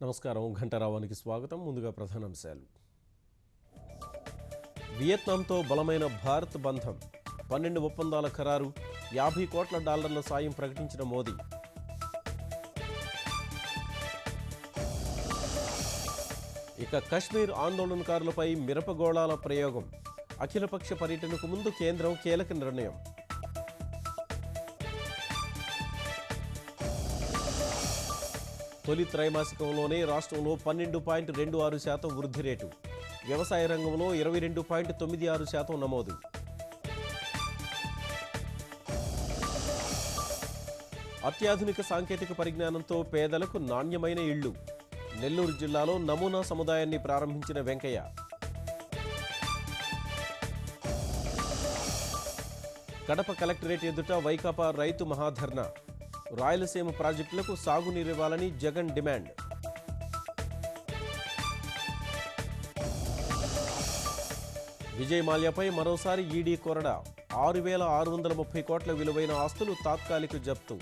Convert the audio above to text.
నమస్కారం. ఘంటారావానికి స్వాగతం. ముందుగా ప్రధానాంశాలు. వియత్నాంతో బలమైన భారత్ బంధం, 12 ఒప్పందాల ఖరారు, $50 కోట్ల సాయం ప్రకటించిన మోదీ. ఇక కశ్మీర్ ఆందోళనకారులపై మిరపగోళాల ప్రయోగం, అఖిలపక్ష పర్యటనకు ముందు కేంద్రం కీలక నిర్ణయం. తొలి త్రైమాసికంలోనే రాష్ట్రంలో 12.26% వృద్ధి రేటు, వ్యవసాయ రంగంలో 22.96% నమోదు. అత్యాధునిక సాంకేతిక పరిజ్ఞానంతో పేదలకు నాణ్యమైన ఇళ్లు, నెల్లూరు జిల్లాలో నమూనా సముదాయాన్ని ప్రారంభించిన వెంకయ్య. కడప కలెక్టరేట్ ఎదుట వైకాపా రైతు మహాధర్నా, రాయలసీమ ప్రాజెక్టులకు సాగునీరివ్వాలని జగన్ డిమాండ్. విజయ్ మాల్యాపై మరోసారి ఈడీ కొరడా, 6,630 కోట్ల విలువైన ఆస్తులు తాత్కాలిక జప్తు.